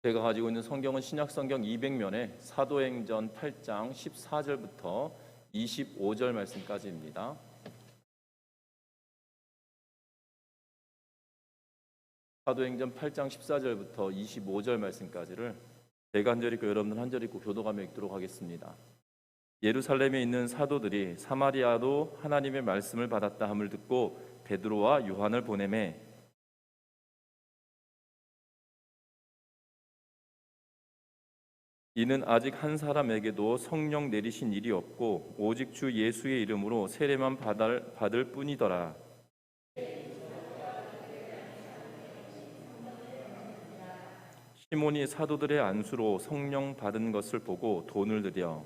제가 가지고 있는 성경은 신약 성경 200면에 사도행전 8장 14절부터 25절 말씀까지입니다. 사도행전 8장 14절부터 25절 말씀까지를 제가 한 절 읽고 여러분들 한 절 읽고 교도감에 읽도록 하겠습니다. 예루살렘에 있는 사도들이 사마리아도 하나님의 말씀을 받았다 함을 듣고 베드로와 요한을 보내매 이는 아직 한 사람에게도 성령 내리신 일이 없고 오직 주 예수의 이름으로 세례만 받을 뿐이더라. 시몬이 사도들의 안수로 성령 받은 것을 보고 돈을 들여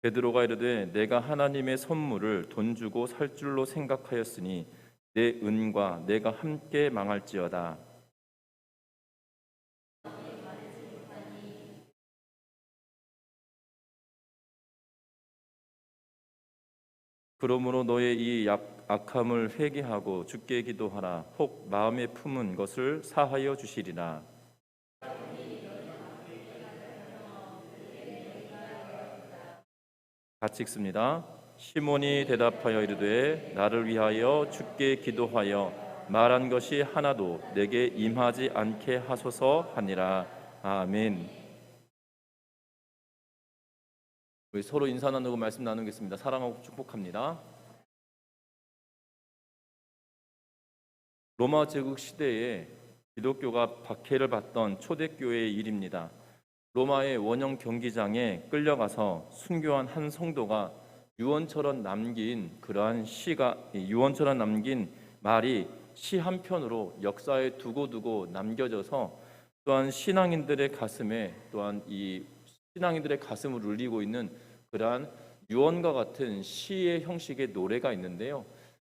베드로가 이르되 내가 하나님의 선물을 돈 주고 살 줄로 생각하였으니 내 은과 내가 함께 망할지어다. 그러므로 너의 이 악함을 회개하고 주께 기도하라. 혹 마음에 품은 것을 사하여 주시리라. 같이 읽습니다. 시몬이 대답하여 이르되 나를 위하여 주께 기도하여 말한 것이 하나도 내게 임하지 않게 하소서 하니라. 아멘. 우리 서로 인사 나누고 말씀 나누겠습니다. 사랑하고 축복합니다. 로마 제국 시대에 기독교가 박해를 받던 초대교회의 일입니다. 로마의 원형 경기장에 끌려가서 순교한 한 성도가 유언처럼 남긴 말이 시 한 편으로 역사에 두고두고 남겨져서 또한 신앙인들의 가슴을 울리고 있는 그러한 유언과 같은 시의 형식의 노래가 있는데요.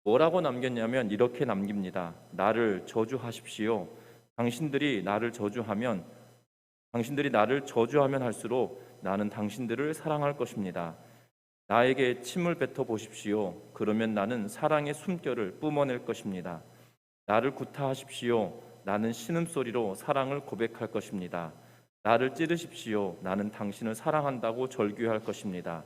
뭐라고 남겼냐면 이렇게 남깁니다. 나를 저주하십시오. 당신들이 나를 저주하면 할수록 나는 당신들을 사랑할 것입니다. 나에게 침을 뱉어 보십시오. 그러면 나는 사랑의 숨결을 뿜어낼 것입니다. 나를 구타하십시오. 나는 신음소리로 사랑을 고백할 것입니다. 나를 찌르십시오. 나는 당신을 사랑한다고 절규할 것입니다.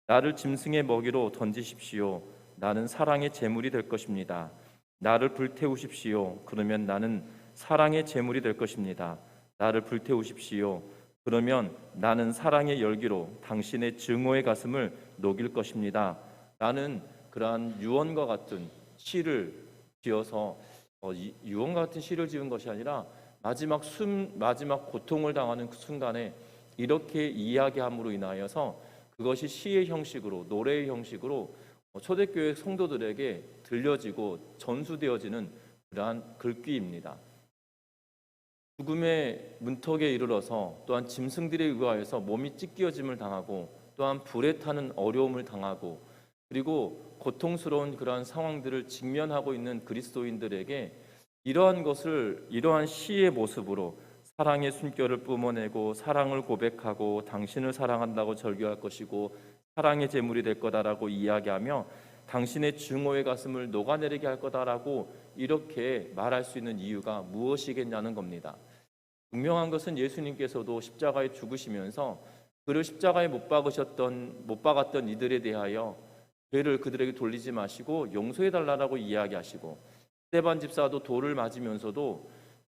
나를 짐승의 먹이로 던지십시오. 나는 사랑의 제물이 될 것입니다. 나를 불태우십시오. 그러면 나는 사랑의 제물이 될 것입니다. 나를 불태우십시오. 그러면 나는 사랑의 열기로 당신의 증오의 가슴을 녹일 것입니다. 나는 그러한 유언과 같은 시를 지어서 유언과 같은 시를 지은 것이 아니라 마지막 고통을 당하는 그 순간에 이렇게 이야기함으로 인하여서 그것이 시의 형식으로 노래의 형식으로 초대교회 성도들에게 들려지고 전수되어지는 그러한 글귀입니다. 죽음의 문턱에 이르러서 또한 짐승들에 의하여서 몸이 찢겨짐을 당하고 또한 불에 타는 어려움을 당하고 그리고 고통스러운 그러한 상황들을 직면하고 있는 그리스도인들에게 이러한 시의 모습으로 사랑의 숨결을 뿜어내고 사랑을 고백하고 당신을 사랑한다고 절규할 것이고 사랑의 제물이 될 거다라고 이야기하며 당신의 증오의 가슴을 녹아내리게 할 거다라고 이렇게 말할 수 있는 이유가 무엇이겠냐는 겁니다. 분명한 것은 예수님께서도 십자가에 죽으시면서 그를 십자가에 못 박았던 이들에 대하여 죄를 그들에게 돌리지 마시고 용서해 달라고 이야기하시고 스데반 집사도 돌을 맞으면서도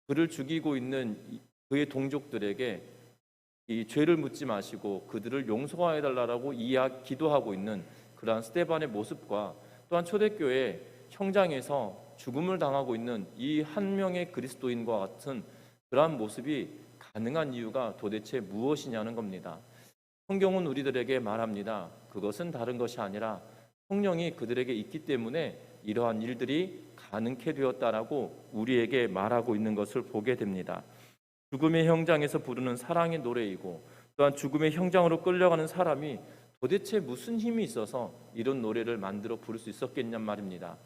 그를 죽이고 있는 그의 동족들에게 이 죄를 묻지 마시고 그들을 용서해 달라고 기도하고 있는 그러한 스데반의 모습과 또한 초대교회 형장에서 죽음을 당하고 있는 이 한 명의 그리스도인과 같은 그러한 모습이 가능한 이유가 도대체 무엇이냐는 겁니다. 성경은 우리들에게 말합니다. 그것은 다른 것이 아니라 성령이 그들에게 있기 때문에 이러한 일들이 가능케 되었다라고 우리에게 말하고 있는 것을 보게 됩니다. 죽음의 형장에서 부르는 사랑의 노래이고 또한 죽음의 형장으로 끌려가는 사람이 도대체 무슨 힘이 있어서 이런 노래를 만들어 부를 수 있었겠냔 말입니다.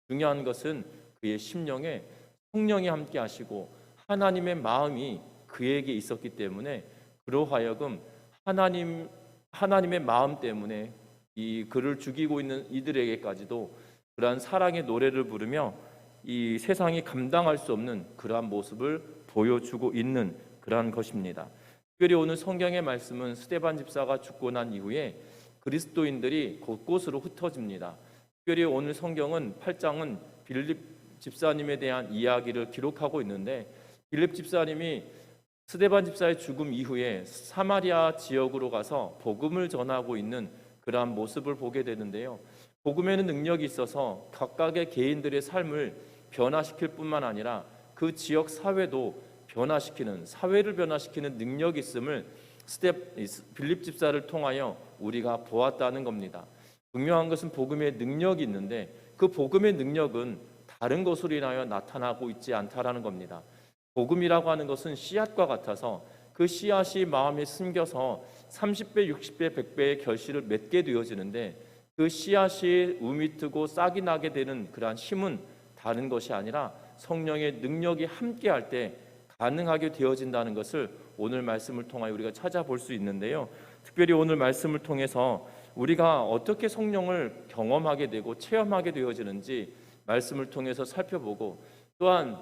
중요한 것은 그의 심령에 성령이 함께 하시고 하나님의 마음이 그에게 있었기 때문에 그로 하여금 하나님의 마음 때문에 이 그를 죽이고 있는 이들에게까지도 그러한 사랑의 노래를 부르며 이 세상이 감당할 수 없는 그러한 모습을 보여주고 있는 그러한 것입니다. 특별히 오늘 성경의 말씀은 스데반 집사가 죽고 난 이후에 그리스도인들이 곳곳으로 흩어집니다. 특별히 오늘 성경은 8장은 빌립 집사님에 대한 이야기를 기록하고 있는데, 빌립 집사님이 스데반 집사의 죽음 이후에 사마리아 지역으로 가서 복음을 전하고 있는 그러한 모습을 보게 되는데요. 복음에는 능력이 있어서 각각의 개인들의 삶을 변화시킬 뿐만 아니라 그 지역 사회도 변화시키는, 사회를 변화시키는 능력이 있음을 빌립 집사를 통하여 우리가 보았다는 겁니다. 분명한 것은 복음의 능력이 있는데 그 복음의 능력은 다른 것으로 인하여 나타나고 있지 않다라는 겁니다. 복음이라고 하는 것은 씨앗과 같아서 그 씨앗이 마음에 숨겨서 30배, 60배, 100배의 결실을 맺게 되어지는데, 그 씨앗이 우미 트고 싹이 나게 되는 그러한 힘은 다른 것이 아니라 성령의 능력이 함께할 때 가능하게 되어진다는 것을 오늘 말씀을 통하여 우리가 찾아볼 수 있는데요. 특별히 오늘 말씀을 통해서 우리가 어떻게 성령을 경험하게 되고 체험하게 되어지는지 말씀을 통해서 살펴보고, 또한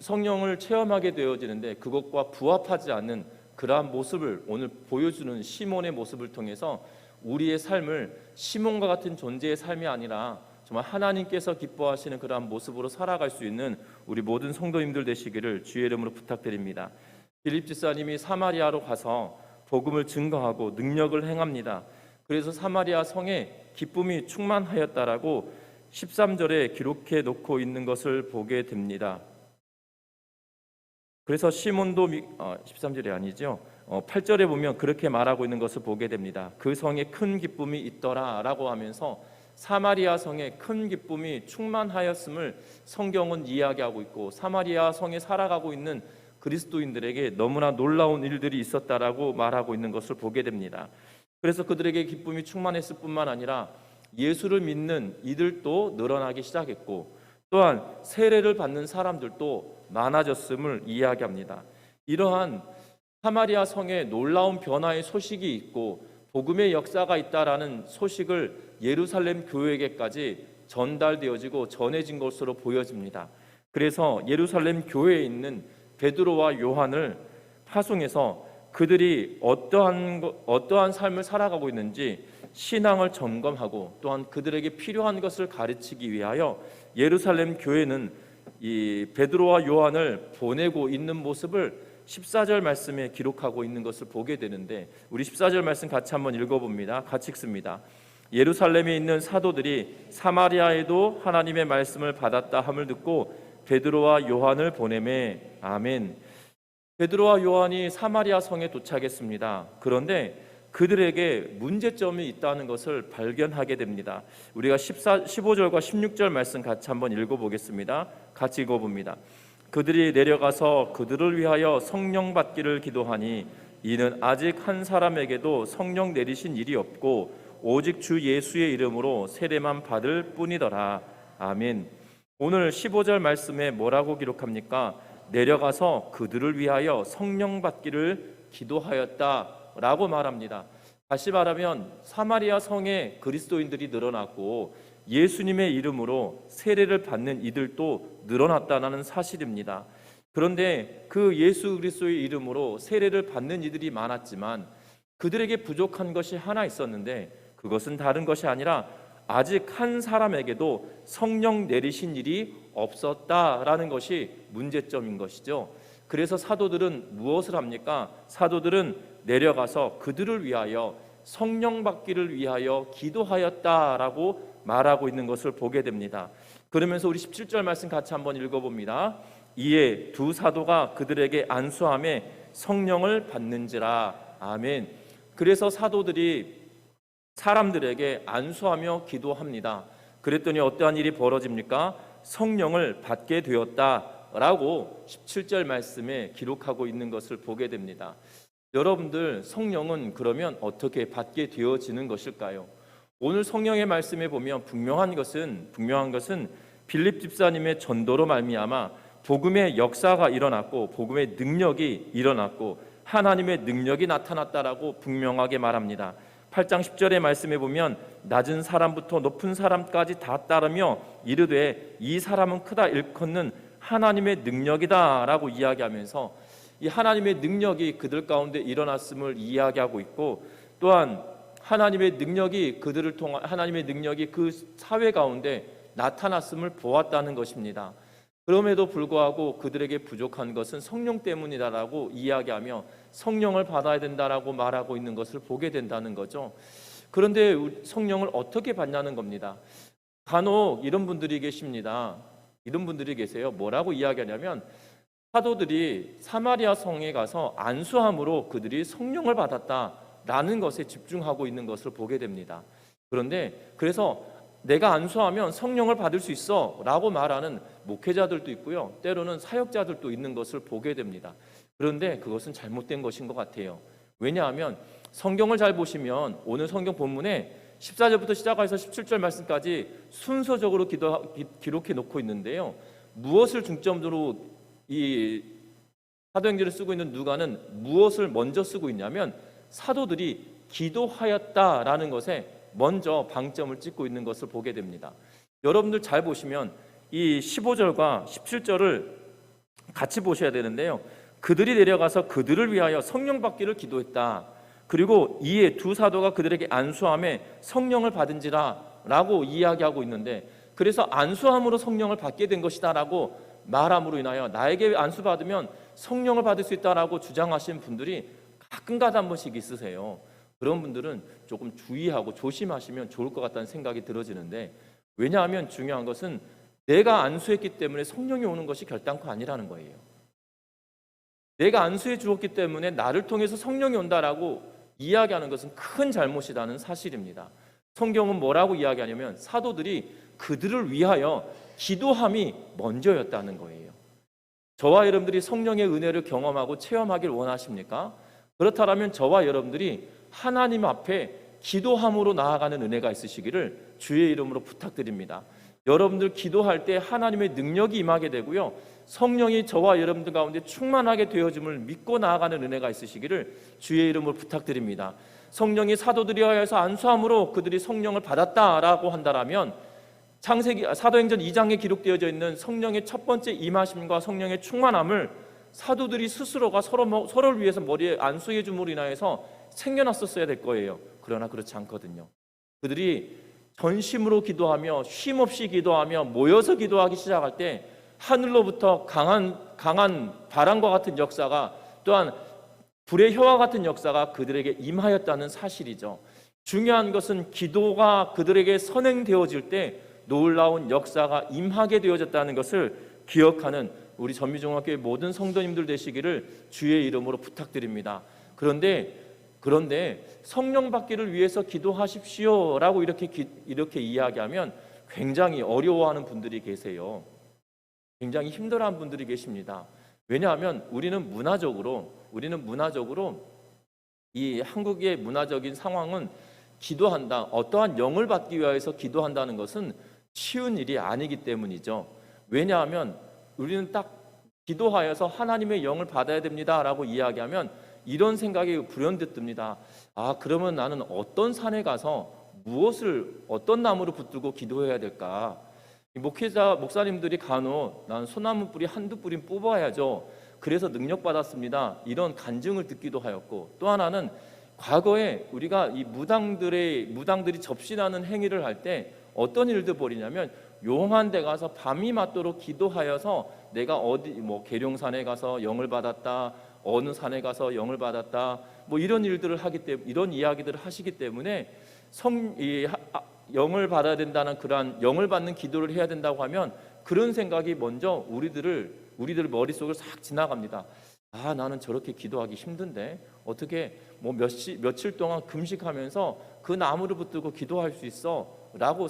성령을 체험하게 되어지는데 그것과 부합하지 않는 그러한 모습을 오늘 보여주는 시몬의 모습을 통해서 우리의 삶을 시몬과 같은 존재의 삶이 아니라 정말 하나님께서 기뻐하시는 그러한 모습으로 살아갈 수 있는 우리 모든 성도님들 되시기를 주의 이름으로 부탁드립니다. 빌립 집사님이 사마리아로 가서 복음을 증거하고 능력을 행합니다. 그래서 사마리아 성에 기쁨이 충만하였다라고 13절에 기록해 놓고 있는 것을 보게 됩니다. 그래서 시몬도 13절이 아니죠. 8절에 보면 그렇게 말하고 있는 것을 보게 됩니다. 그 성에 큰 기쁨이 있더라라고 하면서 사마리아 성에 큰 기쁨이 충만하였음을 성경은 이야기하고 있고, 사마리아 성에 살아가고 있는 그리스도인들에게 너무나 놀라운 일들이 있었다라고 말하고 있는 것을 보게 됩니다. 그래서 그들에게 기쁨이 충만했을 뿐만 아니라 예수를 믿는 이들도 늘어나기 시작했고, 또한 세례를 받는 사람들도 많아졌음을 이야기합니다. 이러한 사마리아 성에 놀라운 변화의 소식이 있고 복음의 역사가 있다라는 소식을 예루살렘 교회에게까지 전달되어지고 전해진 것으로 보여집니다. 그래서 예루살렘 교회에 있는 베드로와 요한을 파송해서 그들이 어떠한 삶을 살아가고 있는지 신앙을 점검하고, 또한 그들에게 필요한 것을 가르치기 위하여 예루살렘 교회는 이 베드로와 요한을 보내고 있는 모습을 14절 말씀에 기록하고 있는 것을 보게 되는데, 우리 14절 말씀 같이 한번 읽어봅니다. 같이 읽습니다. 예루살렘에 있는 사도들이 사마리아에도 하나님의 말씀을 받았다 함을 듣고 베드로와 요한을 보내매. 아멘. 베드로와 요한이 사마리아 성에 도착했습니다. 그런데 그들에게 문제점이 있다는 것을 발견하게 됩니다. 우리가 15절과 16절 말씀 같이 한번 읽어보겠습니다. 같이 읽어봅니다. 그들이 내려가서 그들을 위하여 성령 받기를 기도하니 이는 아직 한 사람에게도 성령 내리신 일이 없고 오직 주 예수의 이름으로 세례만 받을 뿐이더라. 아멘. 오늘 15절 말씀에 뭐라고 기록합니까? 내려가서 그들을 위하여 성령 받기를 기도하였다라고 말합니다. 다시 말하면 사마리아 성에 그리스도인들이 늘어났고 예수님의 이름으로 세례를 받는 이들도 늘어났다는 사실입니다. 그런데 그 예수 그리스도의 이름으로 세례를 받는 이들이 많았지만 그들에게 부족한 것이 하나 있었는데, 그것은 다른 것이 아니라 아직 한 사람에게도 성령 내리신 일이 없었다라는 것이 문제점인 것이죠. 그래서 사도들은 무엇을 합니까? 사도들은 내려가서 그들을 위하여 성령 받기를 위하여 기도하였다라고 말하고 있는 것을 보게 됩니다. 그러면서 우리 17절 말씀 같이 한번 읽어봅니다. 이에 두 사도가 그들에게 안수하며 성령을 받는지라. 아멘. 그래서 사도들이 사람들에게 안수하며 기도합니다. 그랬더니 어떠한 일이 벌어집니까? 성령을 받게 되었다라고 17절 말씀에 기록하고 있는 것을 보게 됩니다. 여러분들, 성령은 그러면 어떻게 받게 되어지는 것일까요? 오늘 성령의 말씀에 보면 분명한 것은 빌립 집사님의 전도로 말미암아 복음의 역사가 일어났고 복음의 능력이 일어났고 하나님의 능력이 나타났다라고 분명하게 말합니다. 8장 10절의 말씀에 보면 낮은 사람부터 높은 사람까지 다 따르며 이르되 이 사람은 크다 일컫는 하나님의 능력이다라고 이야기하면서 이 하나님의 능력이 그들 가운데 일어났음을 이야기하고 있고, 또한 하나님의 능력이 그들을 통한 하나님의 능력이 그 사회 가운데 나타났음을 보았다는 것입니다. 그럼에도 불구하고 그들에게 부족한 것은 성령 때문이다라고 이야기하며 성령을 받아야 된다라고 말하고 있는 것을 보게 된다는 거죠. 그런데 성령을 어떻게 받냐는 겁니다. 간혹 이런 분들이 계십니다. 이런 분들이 계세요. 뭐라고 이야기하냐면 사도들이 사마리아 성에 가서 안수함으로 그들이 성령을 받았다라는 것에 집중하고 있는 것을 보게 됩니다. 그런데 그래서 내가 안수하면 성령을 받을 수 있어 라고 말하는 목회자들도 있고요, 때로는 사역자들도 있는 것을 보게 됩니다. 그런데 그것은 잘못된 것인 것 같아요. 왜냐하면 성경을 잘 보시면 오늘 성경 본문에 14절부터 시작해서 17절 말씀까지 순서적으로 기록해 놓고 있는데요, 무엇을 중점으로 이 사도행전을 쓰고 있는 누가는 무엇을 먼저 쓰고 있냐면 사도들이 기도하였다라는 것에 먼저 방점을 찍고 있는 것을 보게 됩니다. 여러분들 잘 보시면 이 15절과 17절을 같이 보셔야 되는데요, 그들이 내려가서 그들을 위하여 성령 받기를 기도했다. 그리고 이에 두 사도가 그들에게 안수함에 성령을 받은지라 라고 이야기하고 있는데, 그래서 안수함으로 성령을 받게 된 것이다 라고 말함으로 인하여 나에게 안수받으면 성령을 받을 수 있다라고 주장하시는 분들이 가끔가다 한 번씩 있으세요. 그런 분들은 조금 주의하고 조심하시면 좋을 것 같다는 생각이 들어지는데, 왜냐하면 중요한 것은 내가 안수했기 때문에 성령이 오는 것이 결단코 아니라는 거예요. 내가 안수해 주었기 때문에 나를 통해서 성령이 온다라고 이야기하는 것은 큰 잘못이라는 사실입니다. 성경은 뭐라고 이야기하냐면 사도들이 그들을 위하여 기도함이 먼저였다는 거예요. 저와 여러분들이 성령의 은혜를 경험하고 체험하길 원하십니까? 그렇다면 저와 여러분들이 하나님 앞에 기도함으로 나아가는 은혜가 있으시기를 주의 이름으로 부탁드립니다. 여러분들 기도할 때 하나님의 능력이 임하게 되고요, 성령이 저와 여러분들 가운데 충만하게 되어짐을 믿고 나아가는 은혜가 있으시기를 주의 이름으로 부탁드립니다. 성령이 사도들이 하여서 안수함으로 그들이 성령을 받았다라고 한다면 창세기 사도행전 2장에 기록되어져 있는 성령의 첫 번째 임하심과 성령의 충만함을 사도들이 스스로가 서로를 위해서 머리에 안수해 줌으로 인하여서 생겨났었어야 될 거예요. 그러나 그렇지 않거든요. 그들이 전심으로 기도하며 쉼없이 기도하며 모여서 기도하기 시작할 때 하늘로부터 강한 바람과 같은 역사가, 또한 불의 혀와 같은 역사가 그들에게 임하였다는 사실이죠. 중요한 것은 기도가 그들에게 선행되어질 때 놀라운 역사가 임하게 되어졌다는 것을 기억하는 우리 전미중학교의 모든 성도님들 되시기를 주의 이름으로 부탁드립니다. 그런데 성령 받기를 위해서 기도하십시오라고 이렇게 이야기하면 굉장히 어려워하는 분들이 계세요. 굉장히 힘들어하는 분들이 계십니다. 왜냐하면 우리는 문화적으로 이 한국의 문화적인 상황은 기도한다, 어떠한 영을 받기 위해서 기도한다는 것은 쉬운 일이 아니기 때문이죠. 왜냐하면 우리는 딱 기도하여서 하나님의 영을 받아야 됩니다라고 이야기하면 이런 생각이 불현듯 듭니다. 그러면 나는 어떤 산에 가서 어떤 나무를 붙들고 기도해야 될까? 목사님들이 간혹 난 소나무 뿌리 한두 뿌리 뽑아야죠, 그래서 능력 받았습니다, 이런 간증을 듣기도 하였고, 또 하나는 과거에 우리가 이 무당들이 접신하는 행위를 할 때 어떤 일들 벌이냐면 용한 데 가서 밤이 맞도록 기도하여서 내가 계룡산에 가서 영을 받았다, 어느 산에 가서 영을 받았다, 이런 일들을 이런 이야기들을 하시기 때문에 영을 받아야 된다는 그러한 영을 받는 기도를 해야 된다고 하면 그런 생각이 먼저 우리들 머릿속을 싹 지나갑니다. 나는 저렇게 기도하기 힘든데 어떻게 며칠 동안 금식하면서 그 나무를 붙들고 기도할 수 있어? 라고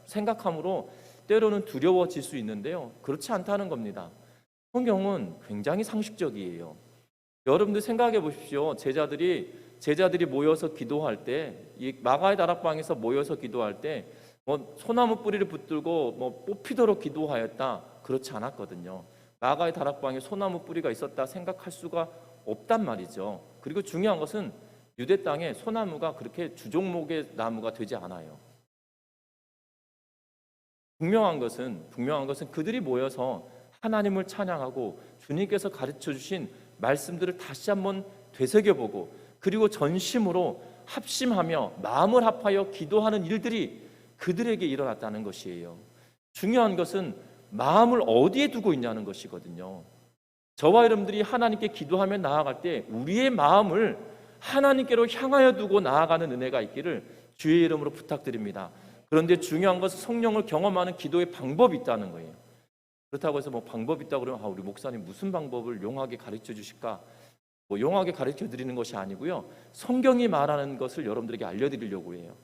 생각함으로 때로는 두려워질 수 있는데요, 그렇지 않다는 겁니다. 성경은 굉장히 상식적이에요. 여러분들 생각해 보십시오. 제자들이 모여서 기도할 때, 이 마가의 다락방에서 모여서 기도할 때 소나무 뿌리를 붙들고 뽑히도록 기도하였다, 그렇지 않았거든요. 마가의 다락방에 소나무 뿌리가 있었다 생각할 수가 없단 말이죠. 그리고 중요한 것은 유대 땅에 소나무가 그렇게 주종목의 나무가 되지 않아요. 분명한 것은 그들이 모여서 하나님을 찬양하고 주님께서 가르쳐 주신 말씀들을 다시 한번 되새겨보고, 그리고 전심으로 합심하며 마음을 합하여 기도하는 일들이 그들에게 일어났다는 것이에요. 중요한 것은 마음을 어디에 두고 있냐는 것이거든요. 저와 여러분들이 하나님께 기도하며 나아갈 때 우리의 마음을 하나님께로 향하여 두고 나아가는 은혜가 있기를 주의 이름으로 부탁드립니다. 그런데 중요한 것은 성령을 경험하는 기도의 방법이 있다는 거예요. 그렇다고 해서 뭐 방법이 있다고 그러면 우리 목사님 무슨 방법을 용하게 가르쳐 주실까? 뭐 용하게 가르쳐 드리는 것이 아니고요. 성경이 말하는 것을 여러분들에게 알려드리려고 해요.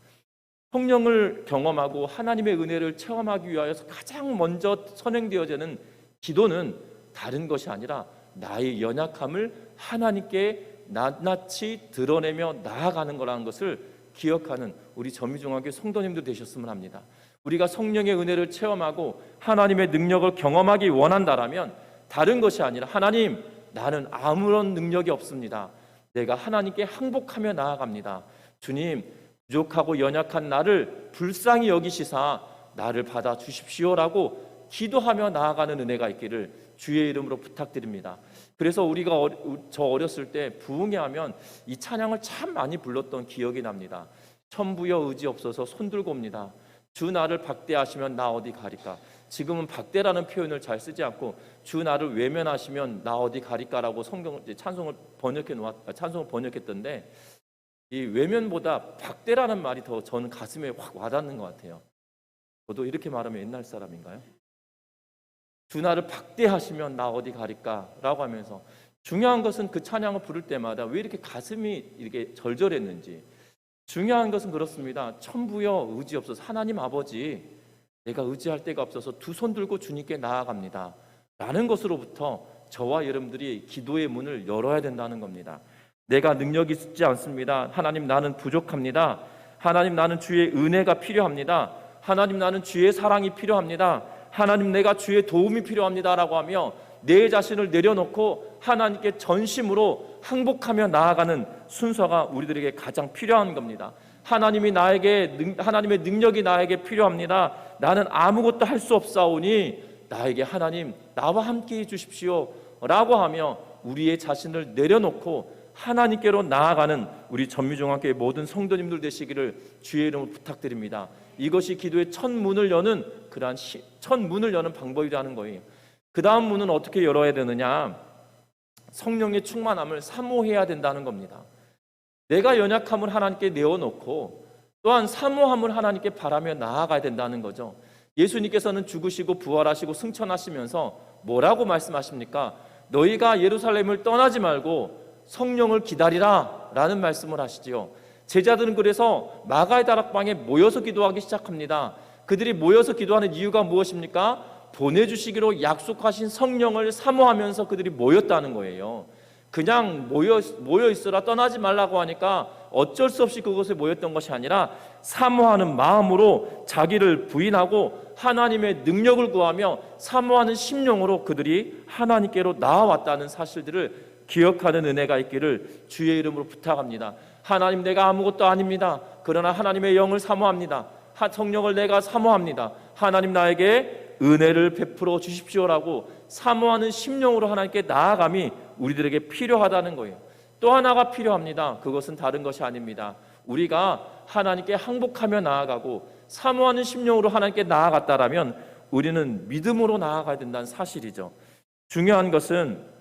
성령을 경험하고 하나님의 은혜를 체험하기 위하여서 가장 먼저 선행되어지는 기도는 다른 것이 아니라 나의 연약함을 하나님께 낱낱이 드러내며 나아가는 거라는 것을 기억하는 우리 전미중학교 성도님들 되셨으면 합니다. 우리가 성령의 은혜를 체험하고 하나님의 능력을 경험하기 원한다라면 다른 것이 아니라 하나님, 나는 아무런 능력이 없습니다. 내가 하나님께 항복하며 나아갑니다. 주님, 부족하고 연약한 나를 불쌍히 여기시사 나를 받아 주십시오라고 기도하며 나아가는 은혜가 있기를 주의 이름으로 부탁드립니다. 그래서 우리가 저 어렸을 때 부흥회 하면 이 찬양을 참 많이 불렀던 기억이 납니다. 천부여 의지 없어서 손 들고 옵니다. 주 나를 박대하시면 나 어디 가리까. 지금은 박대라는 표현을 잘 쓰지 않고 주 나를 외면하시면 나 어디 가리까라고 찬송을 번역했던데, 이 외면보다 박대라는 말이 더 저는 가슴에 확 와닿는 것 같아요. 저도 이렇게 말하면 옛날 사람인가요? 주 나를 박대하시면 나 어디 가리까 라고 하면서, 중요한 것은 그 찬양을 부를 때마다 왜 이렇게 가슴이 이렇게 절절했는지, 중요한 것은 그렇습니다. 천부여 의지 없어서 하나님 아버지, 내가 의지할 데가 없어서 두 손 들고 주님께 나아갑니다 라는 것으로부터 저와 여러분들이 기도의 문을 열어야 된다는 겁니다. 내가 능력이 있지 않습니다. 하나님, 나는 부족합니다. 하나님, 나는 주의 은혜가 필요합니다. 하나님, 나는 주의 사랑이 필요합니다. 하나님, 내가 주의 도움이 필요합니다 라고 하며 내 자신을 내려놓고 하나님께 전심으로 항복하며 나아가는 순서가 우리들에게 가장 필요한 겁니다. 하나님의 능력이 나에게 필요합니다. 나는 아무것도 할 수 없사오니 나에게 하나님, 나와 함께 해주십시오 라고 하며 우리의 자신을 내려놓고 하나님께로 나아가는 우리 전미중학교의 모든 성도님들 되시기를 주의 이름으로 부탁드립니다. 이것이 기도의 첫 문을 여는 방법이라는 거예요. 그 다음 문은 어떻게 열어야 되느냐? 성령의 충만함을 사모해야 된다는 겁니다. 내가 연약함을 하나님께 내어놓고 또한 사모함을 하나님께 바라며 나아가야 된다는 거죠. 예수님께서는 죽으시고 부활하시고 승천하시면서 뭐라고 말씀하십니까? 너희가 예루살렘을 떠나지 말고 성령을 기다리라 라는 말씀을 하시지요. 제자들은 그래서 마가의 다락방에 모여서 기도하기 시작합니다. 그들이 모여서 기도하는 이유가 무엇입니까? 보내주시기로 약속하신 성령을 사모하면서 그들이 모였다는 거예요. 그냥 모여 있으라 떠나지 말라고 하니까 어쩔 수 없이 그곳에 모였던 것이 아니라 사모하는 마음으로 자기를 부인하고 하나님의 능력을 구하며 사모하는 심령으로 그들이 하나님께로 나아왔다는 사실들을 기억하는 은혜가 있기를 주의 이름으로 부탁합니다. 하나님, 내가 아무것도 아닙니다. 그러나 하나님의 영을 사모합니다. 성령을 내가 사모합니다. 하나님, 나에게 은혜를 베풀어 주십시오라고 사모하는 심령으로 하나님께 나아감이 우리들에게 필요하다는 거예요. 또 하나가 필요합니다. 그것은 다른 것이 아닙니다. 우리가 하나님께 항복하며 나아가고 사모하는 심령으로 하나님께 나아갔다라면 우리는 믿음으로 나아가야 된다는 사실이죠. 중요한 것은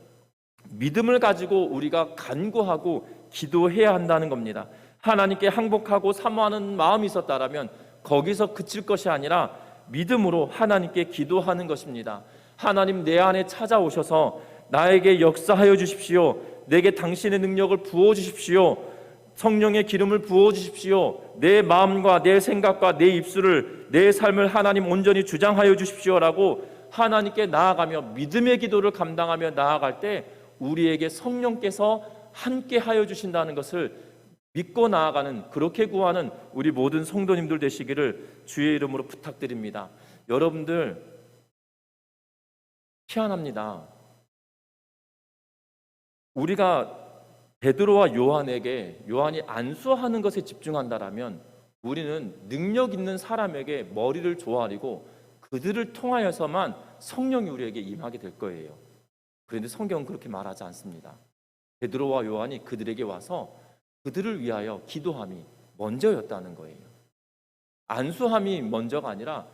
믿음을 가지고 우리가 간구하고 기도해야 한다는 겁니다. 하나님께 항복하고 사모하는 마음이 있었다라면 거기서 그칠 것이 아니라 믿음으로 하나님께 기도하는 것입니다. 하나님, 내 안에 찾아오셔서 나에게 역사하여 주십시오. 내게 당신의 능력을 부어주십시오. 성령의 기름을 부어주십시오. 내 마음과 내 생각과 내 입술을, 내 삶을 하나님 온전히 주장하여 주십시오라고 하나님께 나아가며 믿음의 기도를 감당하며 나아갈 때 우리에게 성령께서 함께 하여 주신다는 것을 믿고 나아가는, 그렇게 구하는 우리 모든 성도님들 되시기를 주의 이름으로 부탁드립니다. 여러분들, 희한합니다. 우리가 베드로와 요한이 안수하는 것에 집중한다라면 우리는 능력 있는 사람에게 머리를 조아리고 그들을 통하여서만 성령이 우리에게 임하게 될 거예요. 그런데 성경은 그렇게 말하지 않습니다. 베드로와 요한이 그들에게 와서 그들을 위하여 기도함이 먼저였다는 거예요. 안수함이 먼저가 아니라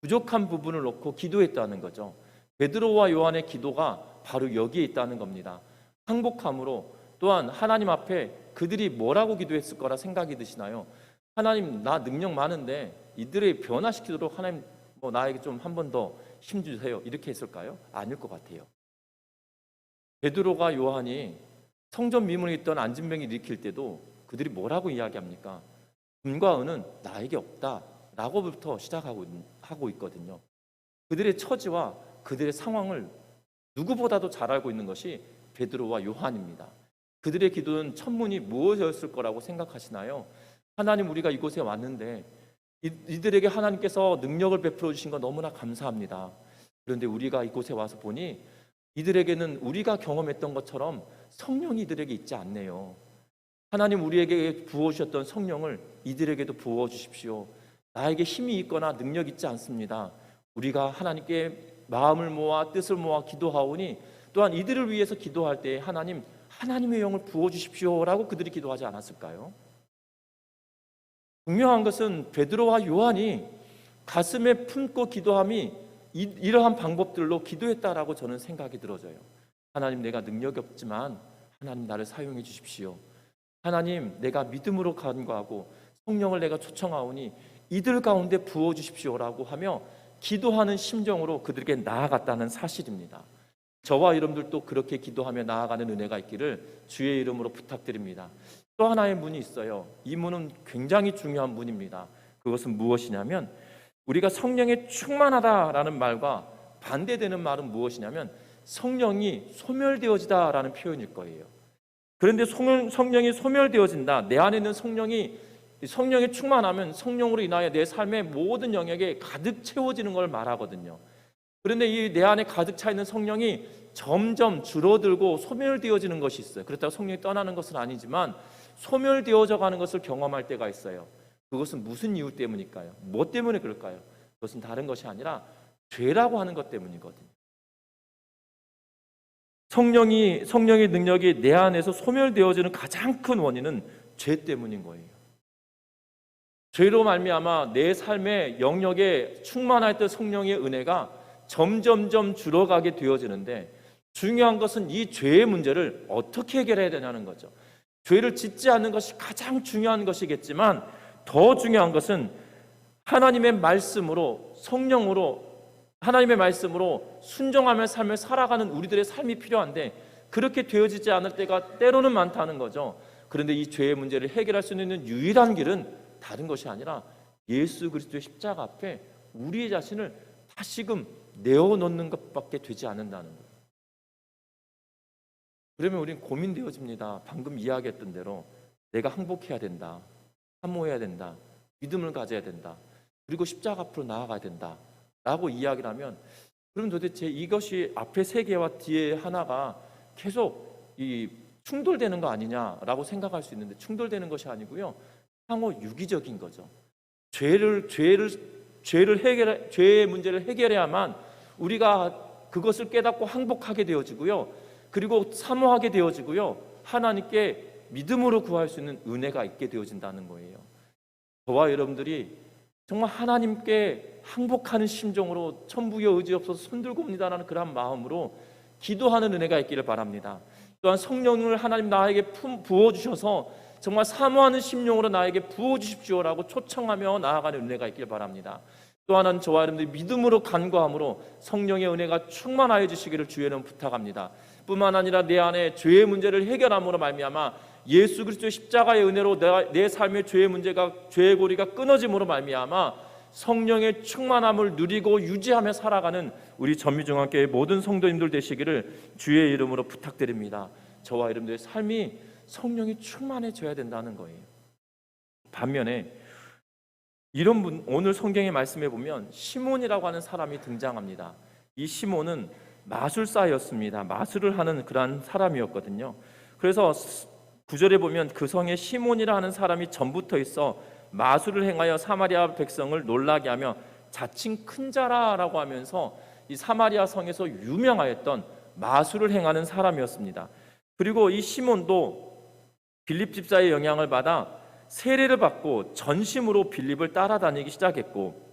부족한 부분을 놓고 기도했다는 거죠. 베드로와 요한의 기도가 바로 여기에 있다는 겁니다. 항복함으로 또한 하나님 앞에 그들이 뭐라고 기도했을 거라 생각이 드시나요? 하나님, 나 능력 많은데 이들을 변화시키도록 하나님 나에게 좀 한 번 더 힘 주세요. 이렇게 했을까요? 아닐 것 같아요. 베드로가 요한이 성전 미문에 있던 안진병이 일으킬 때도 그들이 뭐라고 이야기합니까? 금과 은은 나에게 없다 라고부터 시작하고 있거든요. 그들의 처지와 그들의 상황을 누구보다도 잘 알고 있는 것이 베드로와 요한입니다. 그들의 기도는 첫문이 무엇이었을 거라고 생각하시나요? 하나님, 우리가 이곳에 왔는데 이들에게 하나님께서 능력을 베풀어 주신 거 너무나 감사합니다. 그런데 우리가 이곳에 와서 보니 이들에게는 우리가 경험했던 것처럼 성령이 이들에게 있지 않네요. 하나님, 우리에게 부어주셨던 성령을 이들에게도 부어주십시오. 나에게 힘이 있거나 능력이 있지 않습니다. 우리가 하나님께 마음을 모아 뜻을 모아 기도하오니 또한 이들을 위해서 기도할 때 하나님의 영을 부어주십시오 라고 그들이 기도하지 않았을까요? 분명한 것은 베드로와 요한이 가슴에 품고 기도함이 이러한 방법들로 기도했다라고 저는 생각이 들어져요. 하나님, 내가 능력이 없지만 하나님 나를 사용해 주십시오. 하나님, 내가 믿음으로 간구하고 성령을 내가 초청하오니 이들 가운데 부어주십시오라고 하며 기도하는 심정으로 그들에게 나아갔다는 사실입니다. 저와 여러분들도 그렇게 기도하며 나아가는 은혜가 있기를 주의 이름으로 부탁드립니다. 또 하나의 문이 있어요. 이 문은 굉장히 중요한 문입니다. 그것은 무엇이냐면 우리가 성령에 충만하다라는 말과 반대되는 말은 무엇이냐면 성령이 소멸되어지다라는 표현일 거예요. 그런데 성령이 소멸되어진다, 내 안에 있는 성령에 충만하면 성령으로 인하여 내 삶의 모든 영역에 가득 채워지는 걸 말하거든요. 그런데 이 내 안에 가득 차 있는 성령이 점점 줄어들고 소멸되어지는 것이 있어요. 그렇다고 성령이 떠나는 것은 아니지만 소멸되어져 가는 것을 경험할 때가 있어요. 그것은 무슨 이유 때문일까요? 뭐 때문에 그럴까요? 그것은 다른 것이 아니라 죄라고 하는 것 때문이거든요. 성령의 능력이 내 안에서 소멸되어지는 가장 큰 원인은 죄 때문인 거예요. 죄로 말미암아 내 삶의 영역에 충만할 성령의 은혜가 점점점 줄어가게 되어지는데 중요한 것은 이 죄의 문제를 어떻게 해결해야 되냐는 거죠. 죄를 짓지 않는 것이 가장 중요한 것이겠지만 더 중요한 것은 하나님의 말씀으로 성령으로 하나님의 말씀으로 순종하며 삶을 살아가는 우리들의 삶이 필요한데 그렇게 되어지지 않을 때가 때로는 많다는 거죠. 그런데 이 죄의 문제를 해결할 수 있는 유일한 길은 다른 것이 아니라 예수 그리스도의 십자가 앞에 우리의 자신을 다시금 내어놓는 것밖에 되지 않는다는 거예요. 그러면 우리는 고민되어집니다. 방금 이야기했던 대로 내가 항복해야 된다, 사모해야 된다, 믿음을 가져야 된다, 그리고 십자가 앞으로 나아가야 된다 라고 이야기를 하면 그럼 도대체 이것이 앞에 세 개와 뒤에 하나가 계속 충돌되는 거 아니냐라고 생각할 수 있는데 충돌되는 것이 아니고요, 상호 유기적인 거죠. 죄의 문제를 해결해야만 우리가 그것을 깨닫고 항복하게 되어지고요, 그리고 사모하게 되어지고요, 하나님께 믿음으로 구할 수 있는 은혜가 있게 되어진다는 거예요. 저와 여러분들이 정말 하나님께 항복하는 심정으로 천부의 의지 없어서 손들고 옵니다라는 그런 마음으로 기도하는 은혜가 있기를 바랍니다. 또한 성령을 하나님 나에게 부어주셔서 정말 사모하는 심령으로 나에게 부어주십시오라고 초청하며 나아가는 은혜가 있기를 바랍니다. 또 하나는 저와 여러분들이 믿음으로 간구함으로 성령의 은혜가 충만하여 주시기를 주의 이름 부탁합니다. 뿐만 아니라 내 안에 죄의 문제를 해결함으로 말미암아 예수 그리스도의 십자가의 은혜로 내 삶의 죄의 고리가 끊어짐으로 말미암아 성령의 충만함을 누리고 유지하며 살아가는 우리 전미중앙교회 모든 성도님들 되시기를 주의 이름으로 부탁드립니다. 저와 여러분들의 삶이 성령이 충만해져야 된다는 거예요. 반면에 이런 분, 오늘 성경의 말씀에 보면 시몬이라고 하는 사람이 등장합니다. 이 시몬은 마술사였습니다. 마술을 하는 그러한 사람이었거든요. 그래서 9절에 보면 그 성에 시몬이라 하는 사람이 전부터 있어 마술을 행하여 사마리아 백성을 놀라게 하며 자칭 큰 자라라고 하면서 이 사마리아 성에서 유명하였던 마술을 행하는 사람이었습니다. 그리고 이 시몬도 빌립 집사의 영향을 받아 세례를 받고 전심으로 빌립을 따라다니기 시작했고,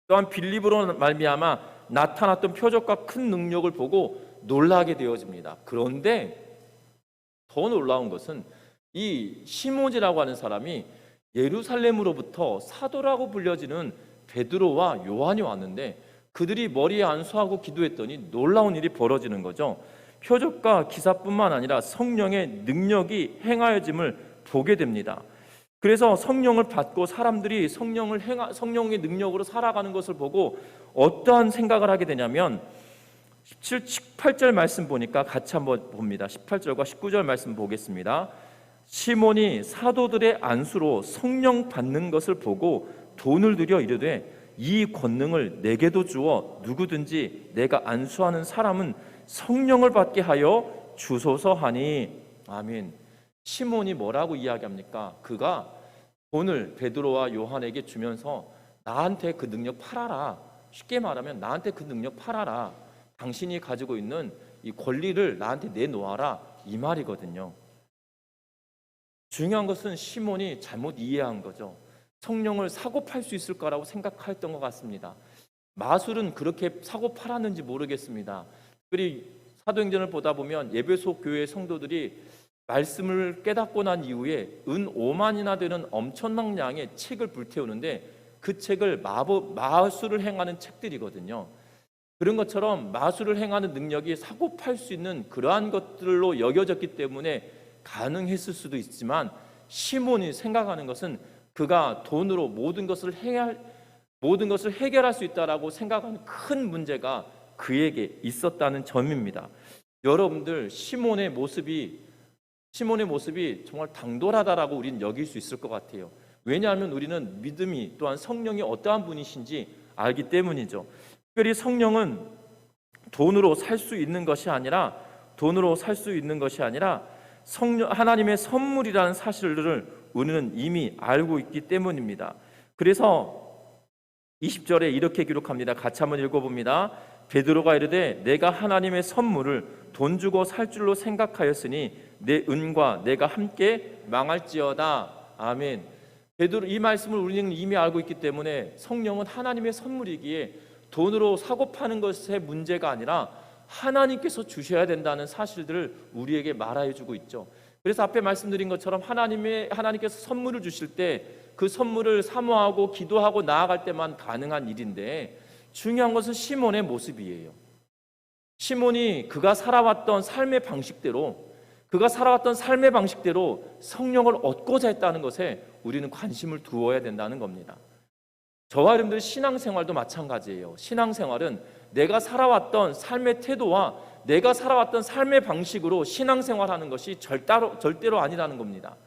또한 빌립으로 말미암아 나타났던 표적과 큰 능력을 보고 놀라게 되어집니다. 그런데 더 놀라운 것은 이 시몬이라고 하는 사람이 예루살렘으로부터 사도라고 불려지는 베드로와 요한이 왔는데 그들이 머리에 안수하고 기도했더니 놀라운 일이 벌어지는 거죠. 표적과 기사뿐만 아니라 성령의 능력이 행하여짐을 보게 됩니다. 그래서 성령을 받고 사람들이 성령의 능력으로 살아가는 것을 보고 어떠한 생각을 하게 되냐면 17, 18절 말씀 보니까 같이 한번 봅니다. 18절과 19절 말씀 보겠습니다. 시몬이 사도들의 안수로 성령 받는 것을 보고 돈을 들여 이르되 이 권능을 내게도 주어 누구든지 내가 안수하는 사람은 성령을 받게 하여 주소서 하니. 아멘. 시몬이 뭐라고 이야기합니까? 그가 돈을 베드로와 요한에게 주면서 나한테 그 능력 팔아라. 쉽게 말하면 나한테 그 능력 팔아라. 당신이 가지고 있는 이 권리를 나한테 내놓아라, 이 말이거든요. 중요한 것은 시몬이 잘못 이해한 거죠. 성령을 사고 팔 수 있을 거라고 생각했던 것 같습니다. 마술은 그렇게 사고 팔았는지 모르겠습니다. 특별히 사도행전을 보다 보면 에베소 교회 성도들이 말씀을 깨닫고 난 이후에 은 5만이나 되는 엄청난 양의 책을 불태우는데 그 책을 마술을 행하는 책들이거든요. 그런 것처럼 마술을 행하는 능력이 사고 팔 수 있는 그러한 것들로 여겨졌기 때문에 가능했을 수도 있지만, 시몬이 생각하는 것은 그가 돈으로 모든 것을 해결할 수 있다라고 생각하는 큰 문제가 그에게 있었다는 점입니다. 여러분들, 시몬의 모습이 정말 당돌하다라고 우리는 여길 수 있을 것 같아요. 왜냐하면 우리는 믿음이, 또한 성령이 어떠한 분이신지 알기 때문이죠. 특별히 성령은 돈으로 살 수 있는 것이 아니라 하나님의 선물이라는 사실을 우리는 이미 알고 있기 때문입니다. 그래서 20절에 이렇게 기록합니다. 같이 한번 읽어봅니다. 베드로가 이르되 내가 하나님의 선물을 돈 주고 살 줄로 생각하였으니 내 은과 내가 함께 망할지어다. 아멘. 베드로, 이 말씀을 우리는 이미 알고 있기 때문에 성령은 하나님의 선물이기에 돈으로 사고 파는 것의 문제가 아니라 하나님께서 주셔야 된다는 사실들을 우리에게 말해 주고 있죠. 그래서 앞에 말씀드린 것처럼 하나님께서 선물을 주실 때 그 선물을 사모하고 기도하고 나아갈 때만 가능한 일인데, 중요한 것은 시몬의 모습이에요. 시몬이 그가 살아왔던 삶의 방식대로 성령을 얻고자 했다는 것에 우리는 관심을 두어야 된다는 겁니다. 저와 여러분들 신앙생활도 마찬가지예요. 신앙생활은 내가 살아왔던 삶의 태도와 내가 살아왔던 삶의 방식으로 신앙생활하는 것이 절대로 아니라는 겁니다.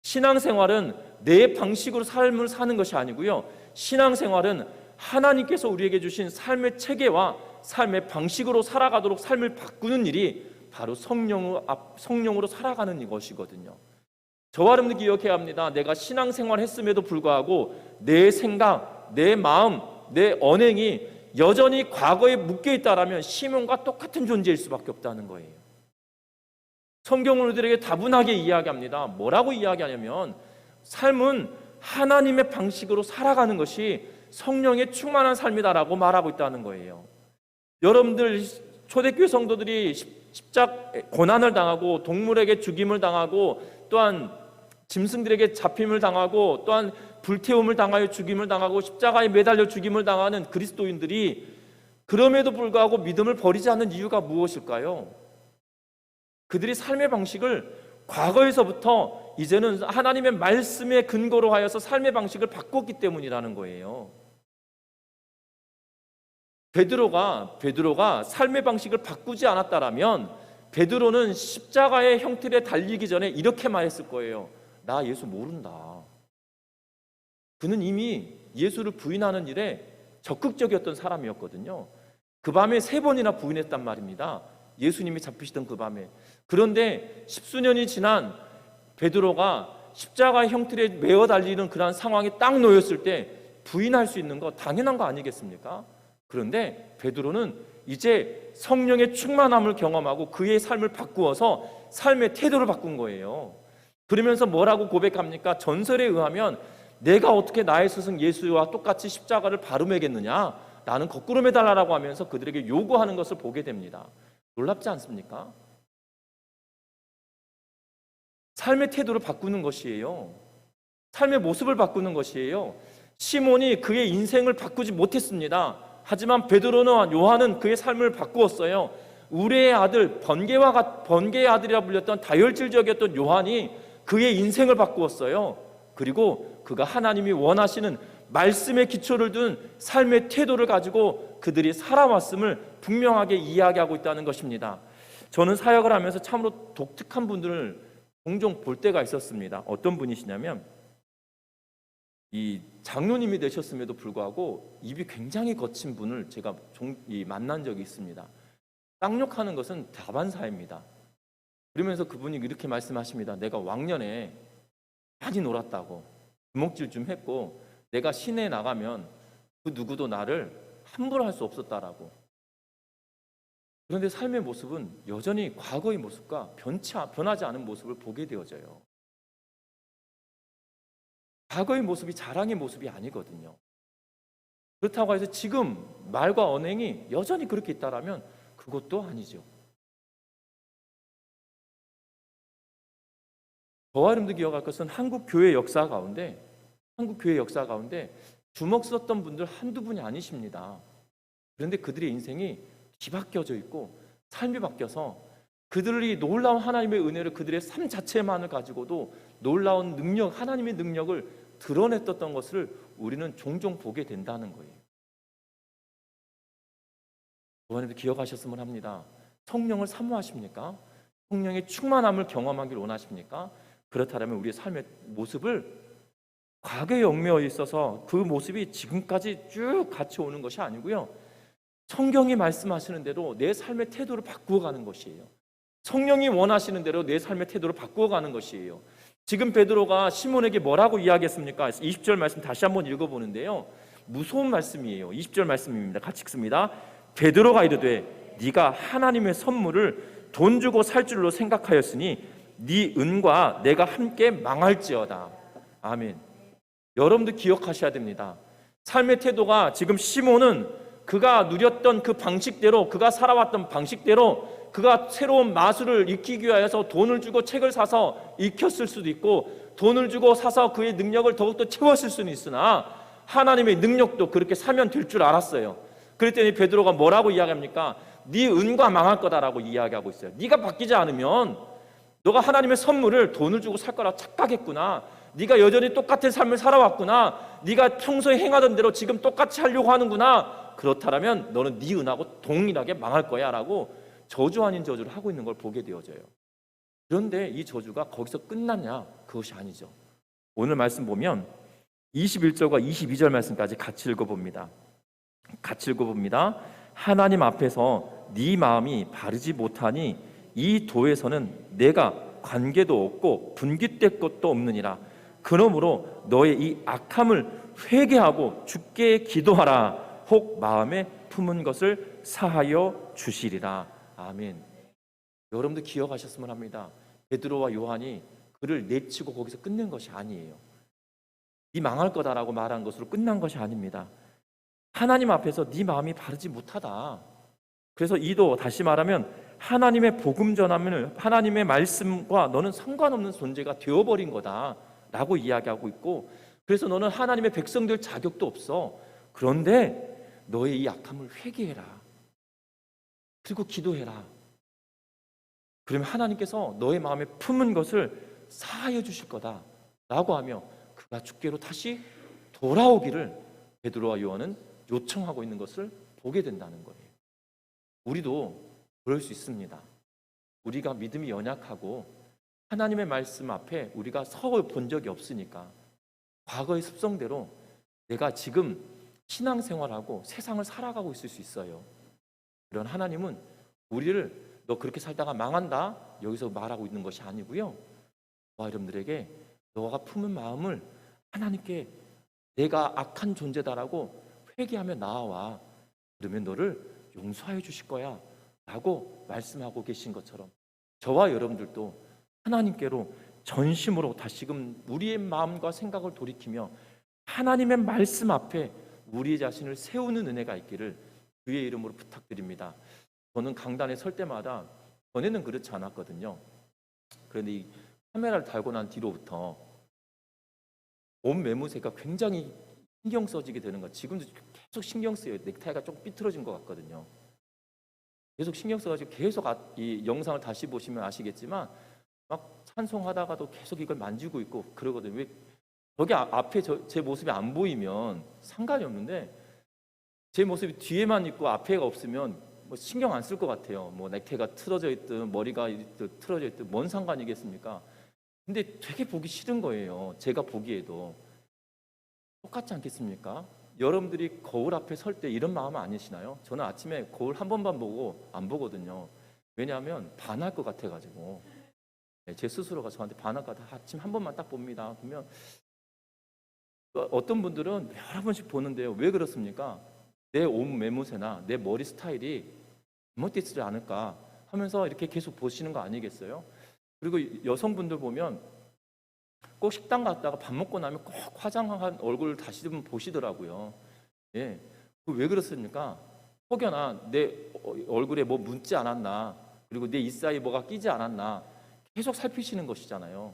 신앙생활은 내 방식으로 삶을 사는 것이 아니고요. 신앙생활은 하나님께서 우리에게 주신 삶의 체계와 삶의 방식으로 살아가도록 삶을 바꾸는 일이 바로 성령으로 살아가는 것이거든요. 저와 여러분들 기억해야 합니다. 내가 신앙생활 했음에도 불구하고 내 생각, 내 마음, 내 언행이 여전히 과거에 묶여 있다라면 시몬과 똑같은 존재일 수밖에 없다는 거예요. 성경은 우리들에게 다분하게 이야기합니다. 뭐라고 이야기하냐면 삶은 하나님의 방식으로 살아가는 것이 성령의 충만한 삶이다라고 말하고 있다는 거예요. 여러분들 초대교회 성도들이 고난을 당하고 동물에게 죽임을 당하고 또한 짐승들에게 잡힘을 당하고 또한 불태움을 당하여 죽임을 당하고 십자가에 매달려 죽임을 당하는 그리스도인들이 그럼에도 불구하고 믿음을 버리지 않는 이유가 무엇일까요? 그들이 삶의 방식을 과거에서부터 이제는 하나님의 말씀에 근거로 하여서 삶의 방식을 바꿨기 때문이라는 거예요. 베드로가 삶의 방식을 바꾸지 않았다라면 베드로는 십자가의 형틀에 달리기 전에 이렇게 말했을 거예요. 나 예수 모른다. 그는 이미 예수를 부인하는 일에 적극적이었던 사람이었거든요. 그 밤에 3번이나 부인했단 말입니다. 예수님이 잡히시던 그 밤에. 그런데 10수년이 지난 베드로가 십자가의 형틀에 매어 달리는 그러한 상황이 딱 놓였을 때 부인할 수 있는 거 당연한 거 아니겠습니까? 그런데 베드로는 이제 성령의 충만함을 경험하고 그의 삶을 바꾸어서 삶의 태도를 바꾼 거예요. 그러면서 뭐라고 고백합니까? 전설에 의하면 내가 어떻게 나의 스승 예수와 똑같이 십자가를 바로 매겠느냐? 나는 거꾸로 매달라라고 하면서 그들에게 요구하는 것을 보게 됩니다. 놀랍지 않습니까? 삶의 태도를 바꾸는 것이에요. 삶의 모습을 바꾸는 것이에요. 시몬이 그의 인생을 바꾸지 못했습니다. 하지만 베드로나 요한은 그의 삶을 바꾸었어요. 우레의 아들, 번개의 아들이라 불렸던 다혈질적이었던 요한이 그의 인생을 바꾸었어요. 그리고 그가 하나님이 원하시는 말씀의 기초를 둔 삶의 태도를 가지고 그들이 살아왔음을 분명하게 이야기하고 있다는 것입니다. 저는 사역을 하면서 참으로 독특한 분들을 종종 볼 때가 있었습니다. 어떤 분이시냐면 이 장로님이 되셨음에도 불구하고 입이 굉장히 거친 분을 제가 만난 적이 있습니다. 쌍욕하는 것은 다반사입니다. 그러면서 그분이 이렇게 말씀하십니다. 내가 왕년에 많이 놀았다고, 주먹질 좀 했고, 내가 시내에 나가면 그 누구도 나를 함부로 할 수 없었다라고. 그런데 삶의 모습은 여전히 과거의 모습과 변하지 않은 모습을 보게 되어져요. 과거의 모습이 자랑의 모습이 아니거든요. 그렇다고 해서 지금 말과 언행이 여전히 그렇게 있다라면 그것도 아니죠. 저와 여러분들 기억할 것은 한국 교회 역사 가운데 주먹 썼던 분들 한두 분이 아니십니다. 그런데 그들의 인생이 뒤바뀌어져 있고 삶이 바뀌어서 그들이 놀라운 하나님의 은혜를 그들의 삶 자체만을 가지고도 놀라운 능력, 하나님의 능력을 드러냈던 것을 우리는 종종 보게 된다는 거예요. 여러분들 기억하셨으면 합니다. 성령을 사모하십니까? 성령의 충만함을 경험하기를 원하십니까? 그렇다면 우리의 삶의 모습을 과거에 얽매여 있어서 그 모습이 지금까지 쭉 같이 오는 것이 아니고요. 성경이 말씀하시는 대로 내 삶의 태도를 바꾸어가는 것이에요. 성령이 원하시는 대로 내 삶의 태도를 바꾸어가는 것이에요. 지금 베드로가 시몬에게 뭐라고 이야기했습니까? 20절 말씀 다시 한번 읽어보는데요. 무서운 말씀이에요. 20절 말씀입니다. 같이 읽습니다. 베드로가 이르되 네가 하나님의 선물을 돈 주고 살 줄로 생각하였으니 네 은과 내가 함께 망할지어다. 아멘. 여러분들 기억하셔야 됩니다. 삶의 태도가 지금 시몬은 그가 누렸던 그 방식대로, 그가 살아왔던 방식대로 그가 새로운 마술을 익히기 위하여서 돈을 주고 책을 사서 익혔을 수도 있고 돈을 주고 사서 그의 능력을 더욱더 채웠을 수는 있으나 하나님의 능력도 그렇게 사면 될 줄 알았어요. 그랬더니 베드로가 뭐라고 이야기합니까? 네 은과 망할 거다라고 이야기하고 있어요. 네가 바뀌지 않으면 너가 하나님의 선물을 돈을 주고 살 거라 착각했구나. 네가 여전히 똑같은 삶을 살아왔구나. 네가 평소에 행하던 대로 지금 똑같이 하려고 하는구나. 그렇다면 너는 네 은하고 동일하게 망할 거야 라고 저주 아닌 저주를 하고 있는 걸 보게 되어져요. 그런데 이 저주가 거기서 끝났냐? 그것이 아니죠. 오늘 말씀 보면 21절과 22절 말씀까지 같이 읽어봅니다. 하나님 앞에서 네 마음이 바르지 못하니 이 도에서는 내가 관계도 없고 분깃될 것도 없느니라. 그러므로 너의 이 악함을 회개하고 주께 기도하라. 혹 마음에 품은 것을 사하여 주시리라. 아멘. 여러분들 기억하셨으면 합니다. 베드로와 요한이 그를 내치고 거기서 끝낸 것이 아니에요. 네 망할 거다라고 말한 것으로 끝난 것이 아닙니다. 하나님 앞에서 네 마음이 바르지 못하다. 그래서 이도 다시 말하면 하나님의 복음 전하면 하나님의 말씀과 너는 상관없는 존재가 되어버린 거다라고 이야기하고 있고, 그래서 너는 하나님의 백성 될 자격도 없어. 그런데 너의 이 악함을 회개해라. 그리고 기도해라. 그러면 하나님께서 너의 마음에 품은 것을 사하여 주실 거다라고 하며 그가 주께로 다시 돌아오기를 베드로와 요한은 요청하고 있는 것을 보게 된다는 거예요. 우리도 그럴 수 있습니다. 우리가 믿음이 연약하고 하나님의 말씀 앞에 우리가 서 본 적이 없으니까 과거의 습성대로 내가 지금 신앙생활하고 세상을 살아가고 있을 수 있어요. 그런 하나님은 우리를 너 그렇게 살다가 망한다 여기서 말하고 있는 것이 아니고요. 저와 여러분들에게 너가 품은 마음을 하나님께 내가 악한 존재다라고 회개하며 나아와. 그러면 너를 용서해 주실 거야 라고 말씀하고 계신 것처럼 저와 여러분들도 하나님께로 전심으로 다시금 우리의 마음과 생각을 돌이키며 하나님의 말씀 앞에 우리 자신을 세우는 은혜가 있기를 주의 이름으로 부탁드립니다. 저는 강단에 설 때마다 전에는 그렇지 않았거든요. 그런데 이 카메라를 달고 난 뒤로부터 몸 매무새가 굉장히 신경 써지게 되는 것. 지금도 계속 신경 쓰여요. 넥타이가 좀 삐뚤어진 것 같거든요. 계속 신경 써가지고 계속 이 영상을 다시 보시면 아시겠지만 막 찬송하다가도 계속 이걸 만지고 있고 그러거든요. 왜 저기 앞에 제 모습이 안 보이면 상관이 없는데 제 모습이 뒤에만 있고 앞에가 없으면 뭐 신경 안 쓸 것 같아요. 뭐 넥타이가 틀어져 있든 머리가 틀어져 있든 뭔 상관이겠습니까? 근데 되게 보기 싫은 거예요. 제가 보기에도. 똑같지 않겠습니까? 여러분들이 거울 앞에 설 때 이런 마음 아니시나요? 저는 아침에 거울 한 번만 보고 안 보거든요. 왜냐하면 반할 것 같아가지고 제 스스로가 저한테 반할 것 같아. 아침 한 번만 딱 봅니다. 그러면 어떤 분들은 여러 번씩 보는데요. 왜 그렇습니까? 내 옷 매무새나 내 머리 스타일이 잘못되지 않을까 하면서 이렇게 계속 보시는 거 아니겠어요? 그리고 여성분들 보면 꼭 식당 갔다가 밥 먹고 나면 꼭 화장한 얼굴을 다시 좀 보시더라고요. 예, 왜 그렇습니까? 혹여나 내 얼굴에 뭐 묻지 않았나, 그리고 내 입 사이에 뭐가 끼지 않았나 계속 살피시는 것이잖아요.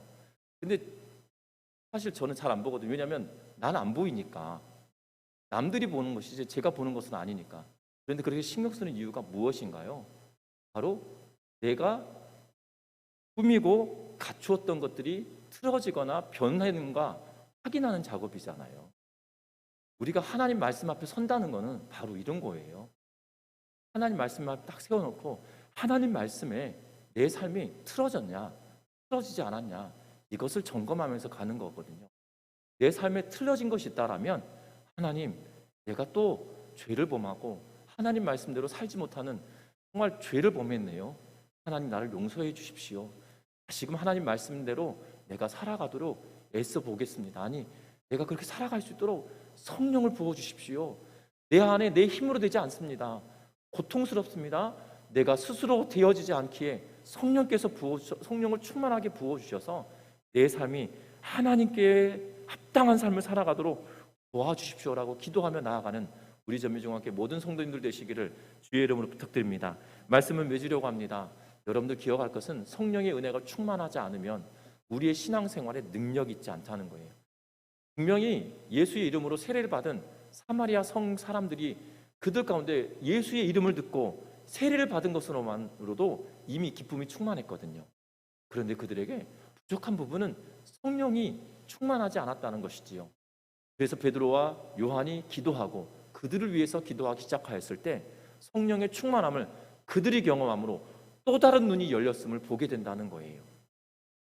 근데 사실 저는 잘 안 보거든요. 왜냐하면 난 안 보이니까. 남들이 보는 것이지 제가 보는 것은 아니니까. 그런데 그렇게 신경 쓰는 이유가 무엇인가요? 바로 내가 꾸미고 갖추었던 것들이 틀어지거나 변하는가 확인하는 작업이잖아요. 우리가 하나님 말씀 앞에 선다는 것은 바로 이런 거예요. 하나님 말씀 앞에 딱 세워놓고 하나님 말씀에 내 삶이 틀어졌냐, 틀어지지 않았냐 이것을 점검하면서 가는 거거든요. 내 삶에 틀어진 것이 있다라면 하나님, 내가 또 죄를 범하고 하나님 말씀대로 살지 못하는 정말 죄를 범했네요. 하나님 나를 용서해 주십시오. 지금 하나님 말씀대로 내가 살아가도록 애써 보겠습니다. 아니, 내가 그렇게 살아갈 수 있도록 성령을 부어주십시오. 내 안에 내 힘으로 되지 않습니다. 고통스럽습니다. 내가 스스로 되어지지 않기에 성령께서 성령을 충만하게 부어주셔서 내 삶이 하나님께 합당한 삶을 살아가도록 도와주십시오라고 기도하며 나아가는 우리 전미중학교 모든 성도님들 되시기를 주의 이름으로 부탁드립니다. 말씀을 맺으려고 합니다. 여러분들 기억할 것은 성령의 은혜가 충만하지 않으면 우리의 신앙생활에 능력이 있지 않다는 거예요. 분명히 예수의 이름으로 세례를 받은 사마리아 성 사람들이 그들 가운데 예수의 이름을 듣고 세례를 받은 것으로만으로도 이미 기쁨이 충만했거든요. 그런데 그들에게 부족한 부분은 성령이 충만하지 않았다는 것이지요. 그래서 베드로와 요한이 기도하고 그들을 위해서 기도하기 시작하였을 때 성령의 충만함을 그들이 경험함으로 또 다른 눈이 열렸음을 보게 된다는 거예요.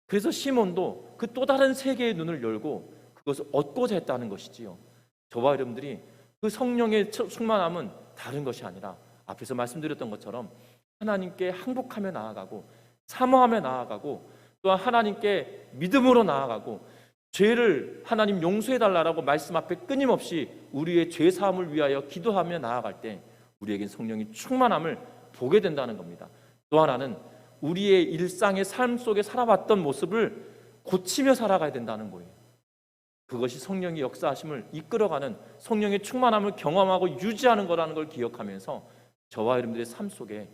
그래서 시몬도 그 또 다른 세계의 눈을 열고 그것을 얻고자 했다는 것이지요. 저와 여러분들이 그 성령의 충만함은 다른 것이 아니라 앞에서 말씀드렸던 것처럼 하나님께 항복하며 나아가고 사모하며 나아가고 또한 하나님께 믿음으로 나아가고 죄를 하나님 용서해달라고 말씀 앞에 끊임없이 우리의 죄사함을 위하여 기도하며 나아갈 때 우리에겐 성령이 충만함을 보게 된다는 겁니다. 또 하나는 우리의 일상의 삶 속에 살아왔던 모습을 고치며 살아가야 된다는 거예요. 그것이 성령의 역사하심을 이끌어가는 성령의 충만함을 경험하고 유지하는 거라는 걸 기억하면서 저와 여러분들의 삶 속에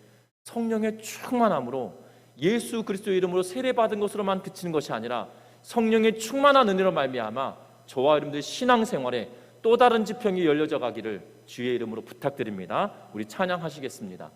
성령의 충만함으로 예수 그리스도의 이름으로 세례받은 것으로만 그치는 것이 아니라 성령의 충만한 은혜로 말미암아 저와 여러분들의 신앙생활에 또 다른 지평이 열려져 가기를 주의 이름으로 부탁드립니다. 우리 찬양하시겠습니다.